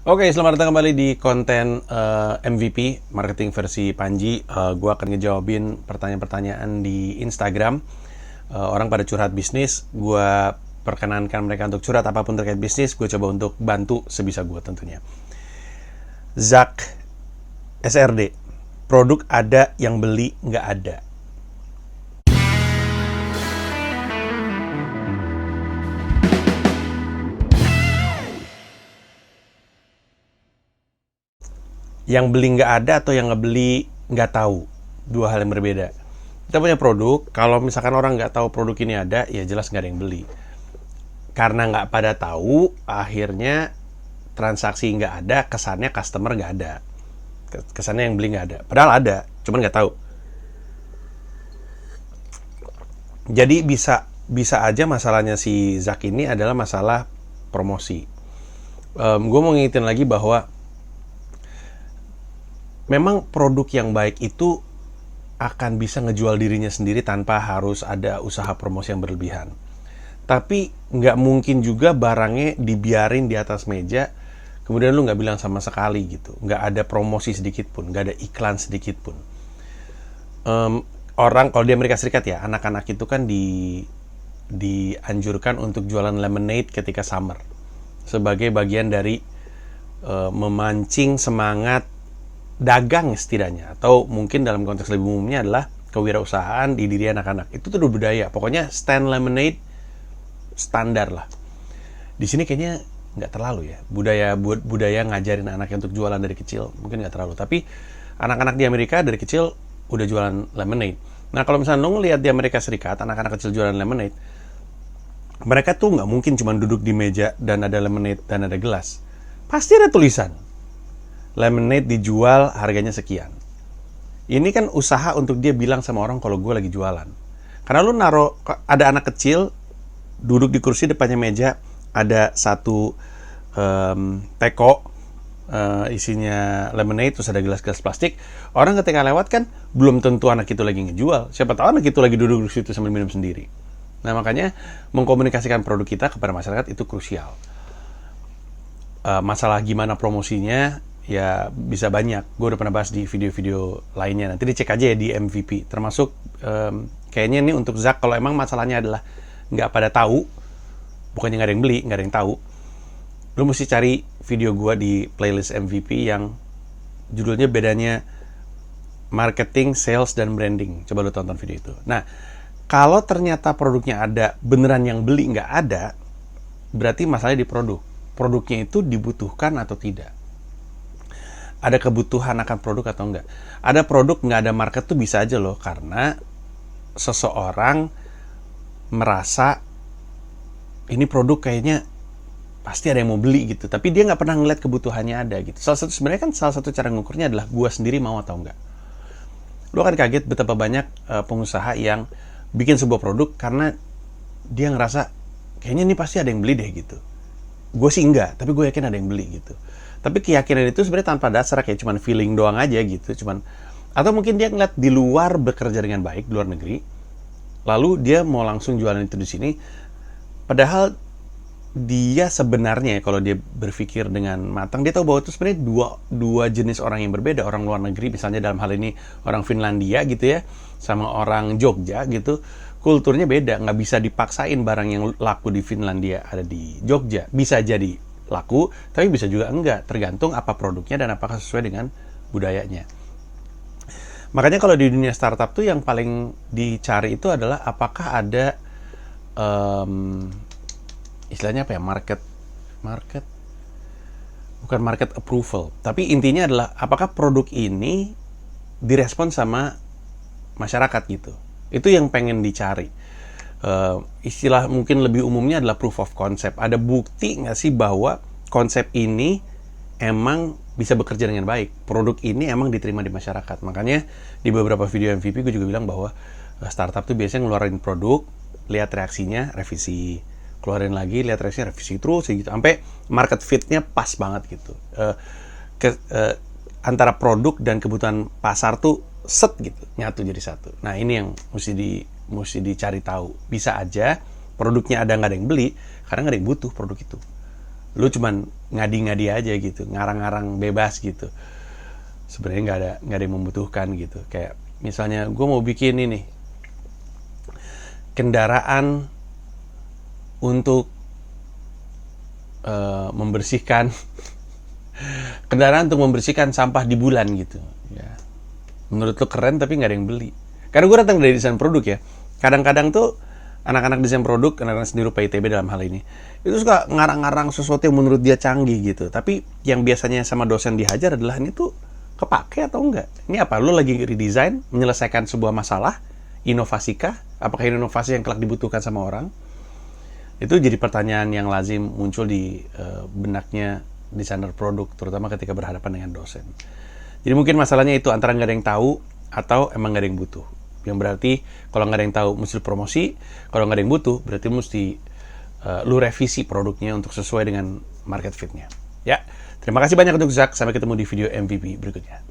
Oke, selamat datang kembali di konten MVP marketing versi Panji. Gua akan ngejawabin pertanyaan-pertanyaan di Instagram. Orang pada curhat bisnis, gua perkenankan mereka untuk curhat apapun terkait bisnis. Gue coba untuk bantu sebisa gue tentunya. Zak SRD, produk ada yang beli nggak ada. Yang beli nggak ada atau yang ngebeli nggak tahu, dua hal yang berbeda. Kita punya produk, kalau misalkan orang nggak tahu produk ini ada, ya jelas nggak ada yang beli. Karena nggak pada tahu, akhirnya transaksi nggak ada, kesannya customer nggak ada, kesannya yang beli nggak ada. Padahal ada, cuman nggak tahu. Jadi bisa aja masalahnya si Zak ini adalah masalah promosi. Gue mau ngingetin lagi bahwa memang produk yang baik itu akan bisa ngejual dirinya sendiri tanpa harus ada usaha promosi yang berlebihan. Tapi nggak mungkin juga barangnya dibiarin di atas meja, kemudian lu nggak bilang sama sekali gitu. Nggak ada promosi sedikit pun, nggak ada iklan sedikit pun. Orang kalau di Amerika Serikat ya, anak-anak itu kan dianjurkan untuk jualan lemonade ketika summer. Sebagai bagian dari memancing semangat dagang setidaknya, atau mungkin dalam konteks lebih umumnya adalah kewirausahaan di diri anak-anak. Itu tuh budaya. Pokoknya stand lemonade standar lah. Di sini kayaknya nggak terlalu ya budaya ngajarin anaknya untuk jualan dari kecil, mungkin nggak terlalu. Tapi anak-anak di Amerika dari kecil udah jualan lemonade. Nah kalau misalnya lo ngeliat di Amerika Serikat anak-anak kecil jualan lemonade, mereka tuh nggak mungkin cuma duduk di meja dan ada lemonade dan ada gelas. Pasti ada tulisan lemonade dijual harganya sekian. Ini kan usaha untuk dia bilang sama orang kalau gue lagi jualan. Karena lu ada anak kecil duduk di kursi depannya meja, ada satu teko isinya lemonade, terus ada gelas-gelas plastik. Orang ketika lewat kan belum tentu anak itu lagi ngejual. Siapa tahu anak itu lagi duduk di situ sambil minum sendiri. Nah makanya mengkomunikasikan produk kita kepada masyarakat itu krusial. Masalah gimana promosinya ya bisa banyak. Gue udah pernah bahas di video-video lainnya. Nanti dicek aja ya di MVP. Termasuk kayaknya ini untuk Zak, kalau emang masalahnya adalah nggak pada tahu, bukannya nggak ada yang beli, nggak ada yang tahu, lu mesti cari video gue di playlist MVP yang judulnya bedanya marketing, sales, dan branding. Coba lu tonton video itu. Nah, kalau ternyata produknya ada, beneran yang beli nggak ada, berarti masalahnya di produk. Produknya itu dibutuhkan atau tidak. Ada kebutuhan akan produk atau enggak. Ada produk nggak ada market tuh bisa aja loh, karena seseorang merasa ini produk kayaknya pasti ada yang mau beli gitu, tapi dia nggak pernah ngeliat kebutuhannya ada gitu. Sebenarnya kan salah satu cara ngukurnya adalah gua sendiri mau atau enggak. Lu akan kaget betapa banyak pengusaha yang bikin sebuah produk karena dia ngerasa kayaknya ini pasti ada yang beli deh gitu. Gue sih enggak, tapi gue yakin ada yang beli gitu. Tapi keyakinan itu sebenarnya tanpa dasar, kayak cuman feeling doang aja gitu. Atau mungkin dia ngeliat di luar bekerja dengan baik, di luar negeri, lalu dia mau langsung jualan itu di sini. Padahal dia sebenarnya kalau dia berpikir dengan matang, dia tahu bahwa itu sebenarnya dua jenis orang yang berbeda. Orang luar negeri, misalnya dalam hal ini orang Finlandia gitu ya, sama orang Jogja gitu, kulturnya beda. Nggak bisa dipaksain barang yang laku di Finlandia ada di Jogja. Bisa jadi laku, tapi bisa juga enggak, tergantung apa produknya dan apakah sesuai dengan budayanya. Makanya kalau di dunia startup tuh yang paling dicari itu adalah apakah ada istilahnya apa ya, market bukan market approval, tapi intinya adalah apakah produk ini direspon sama masyarakat gitu. Itu yang pengen dicari. Istilah mungkin lebih umumnya adalah proof of concept. Ada bukti nggak sih bahwa konsep ini emang bisa bekerja dengan baik, produk ini emang diterima di masyarakat. Makanya di beberapa video MVP gue juga bilang bahwa startup tuh biasanya ngeluarin produk, lihat reaksinya, revisi, keluarin lagi, lihat reaksinya, revisi terus gitu, sampai market fit-nya pas banget gitu. Antara produk dan kebutuhan pasar tuh set gitu, nyatu jadi satu. Nah ini yang mesti dicari tahu. Bisa aja produknya ada nggak ada yang beli karena nggak ada yang butuh produk itu. Lu cuman ngadi-ngadi aja gitu, ngarang-ngarang bebas gitu. Sebenarnya nggak ada yang membutuhkan gitu. Kayak misalnya gue mau bikin ini kendaraan untuk membersihkan kendaraan untuk membersihkan sampah di bulan gitu ya. Menurut lo keren tapi nggak ada yang beli. Karena gue datang dari desain produk ya. Kadang-kadang tuh anak-anak desain produk, anak-anak seni rupa ITB dalam hal ini, itu suka ngarang-ngarang sesuatu yang menurut dia canggih gitu. Tapi yang biasanya sama dosen dihajar adalah ini tuh kepake atau enggak. Ini apa? Lo lagi redesign, menyelesaikan sebuah masalah, inovasikah? Apakah inovasi yang kelak dibutuhkan sama orang? Itu jadi pertanyaan yang lazim muncul di benaknya desainer produk, terutama ketika berhadapan dengan dosen. Jadi mungkin masalahnya itu antara nggak ada yang tahu atau emang nggak ada yang butuh. Yang berarti kalau nggak ada yang tahu mesti promosi, kalau nggak ada yang butuh berarti mesti lu revisi produknya untuk sesuai dengan market fit-nya. Ya, terima kasih banyak untuk Zak. Sampai ketemu di video MVP berikutnya.